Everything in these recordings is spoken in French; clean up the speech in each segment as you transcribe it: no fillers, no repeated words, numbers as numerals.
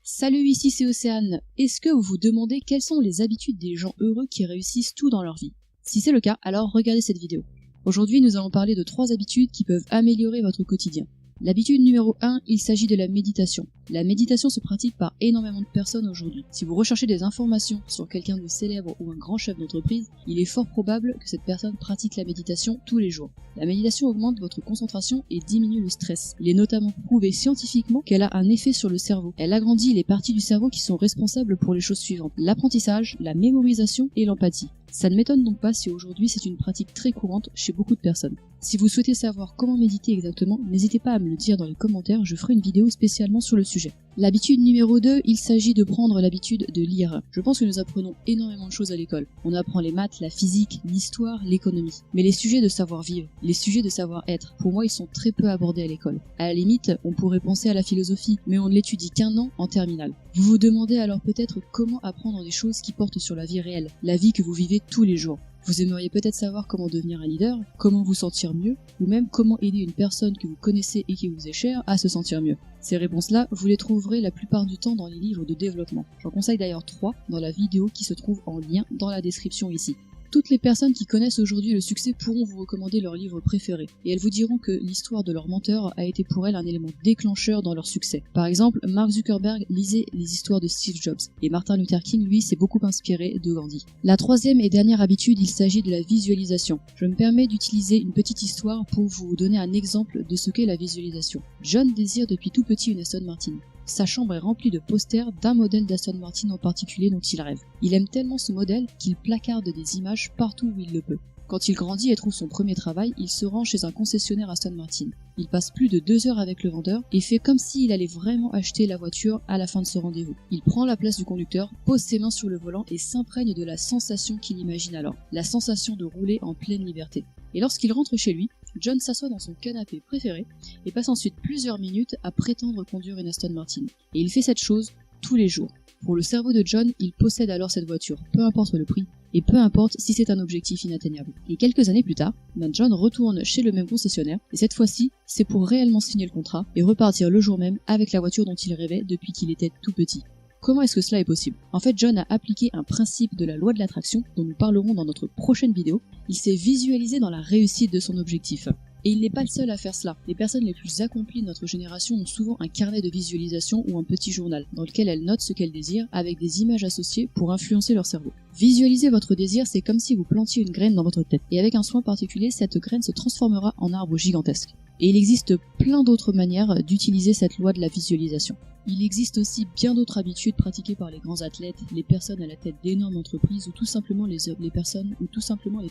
Salut, ici c'est Océane. Est-ce que vous vous demandez quelles sont les habitudes des gens heureux qui réussissent tout dans leur vie? Si c'est le cas, alors regardez cette vidéo. Aujourd'hui, nous allons parler de 3 habitudes qui peuvent améliorer votre quotidien. L'habitude numéro 1, il s'agit de la méditation. La méditation se pratique par énormément de personnes aujourd'hui. Si vous recherchez des informations sur quelqu'un de célèbre ou un grand chef d'entreprise, il est fort probable que cette personne pratique la méditation tous les jours. La méditation augmente votre concentration et diminue le stress. Il est notamment prouvé scientifiquement qu'elle a un effet sur le cerveau. Elle agrandit les parties du cerveau qui sont responsables pour les choses suivantes: l'apprentissage, la mémorisation et l'empathie. Ça ne m'étonne donc pas si aujourd'hui c'est une pratique très courante chez beaucoup de personnes. Si vous souhaitez savoir comment méditer exactement, n'hésitez pas à me le dire dans les commentaires, je ferai une vidéo spécialement sur le sujet. L'habitude numéro 2, il s'agit de prendre l'habitude de lire. Je pense que nous apprenons énormément de choses à l'école. On apprend les maths, la physique, l'histoire, l'économie. Mais les sujets de savoir-vivre, les sujets de savoir-être, pour moi ils sont très peu abordés à l'école. À la limite, on pourrait penser à la philosophie, mais on ne l'étudie qu'1 an en terminale. Vous vous demandez alors peut-être comment apprendre des choses qui portent sur la vie réelle, la vie que vous vivez tous les jours. Vous aimeriez peut-être savoir comment devenir un leader, comment vous sentir mieux, ou même comment aider une personne que vous connaissez et qui vous est chère à se sentir mieux. Ces réponses-là, vous les trouverez la plupart du temps dans les livres de développement. J'en conseille d'ailleurs 3 dans la vidéo qui se trouve en lien dans la description ici. Toutes les personnes qui connaissent aujourd'hui le succès pourront vous recommander leur livre préféré, et elles vous diront que l'histoire de leur menteur a été pour elles un élément déclencheur dans leur succès. Par exemple, Mark Zuckerberg lisait les histoires de Steve Jobs, et Martin Luther King, lui, s'est beaucoup inspiré de Gandhi. La 3e et dernière habitude, il s'agit de la visualisation. Je me permets d'utiliser une petite histoire pour vous donner un exemple de ce qu'est la visualisation. John désire depuis tout petit une Aston Martin. Sa chambre est remplie de posters d'un modèle d'Aston Martin en particulier dont il rêve. Il aime tellement ce modèle qu'il placarde des images partout où il le peut. Quand il grandit et trouve son premier travail, il se rend chez un concessionnaire Aston Martin. Il passe plus de 2 heures avec le vendeur et fait comme s'il allait vraiment acheter la voiture à la fin de ce rendez-vous. Il prend la place du conducteur, pose ses mains sur le volant et s'imprègne de la sensation qu'il imagine alors, la sensation de rouler en pleine liberté. Et lorsqu'il rentre chez lui, John s'assoit dans son canapé préféré et passe ensuite plusieurs minutes à prétendre conduire une Aston Martin. Et il fait cette chose tous les jours. Pour le cerveau de John, il possède alors cette voiture, peu importe le prix, et peu importe si c'est un objectif inatteignable. Et quelques années plus tard, John retourne chez le même concessionnaire, et cette fois-ci, c'est pour réellement signer le contrat et repartir le jour même avec la voiture dont il rêvait depuis qu'il était tout petit. Comment est-ce que cela est possible? En fait, John a appliqué un principe de la loi de l'attraction dont nous parlerons dans notre prochaine vidéo. Il s'est visualisé dans la réussite de son objectif. Et il n'est pas le seul à faire cela. Les personnes les plus accomplies de notre génération ont souvent un carnet de visualisation ou un petit journal dans lequel elles notent ce qu'elles désirent avec des images associées pour influencer leur cerveau. Visualiser votre désir, c'est comme si vous plantiez une graine dans votre tête. Et avec un soin particulier, cette graine se transformera en arbre gigantesque. Et il existe plein d'autres manières d'utiliser cette loi de la visualisation. Il existe aussi bien d'autres habitudes pratiquées par les grands athlètes, les personnes à la tête d'énormes entreprises ou tout simplement les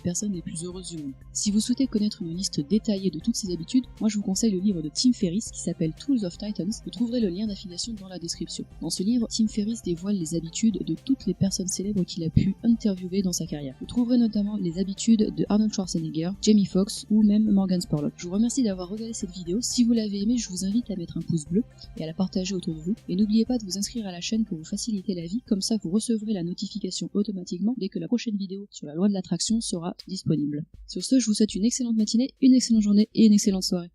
personnes les plus heureuses du monde. Si vous souhaitez connaître une liste détaillée de toutes ces habitudes, moi je vous conseille le livre de Tim Ferriss qui s'appelle Tools of Titans. Vous trouverez le lien d'affiliation dans la description. Dans ce livre, Tim Ferriss dévoile les habitudes de toutes les personnes célèbres qu'il a pu interviewer dans sa carrière. Vous trouverez notamment les habitudes de Arnold Schwarzenegger, Jamie Foxx ou même Morgan Spurlock. Je vous remercie d'avoir regardé cette vidéo. Si vous l'avez aimée, je vous invite à mettre un pouce bleu et à la partager autour de vous. Et n'oubliez pas de vous inscrire à la chaîne pour vous faciliter la vie, comme ça vous recevrez la notification automatiquement dès que la prochaine vidéo sur la loi de l'attraction sera disponible. Sur ce, je vous souhaite une excellente matinée, une excellente journée et une excellente soirée.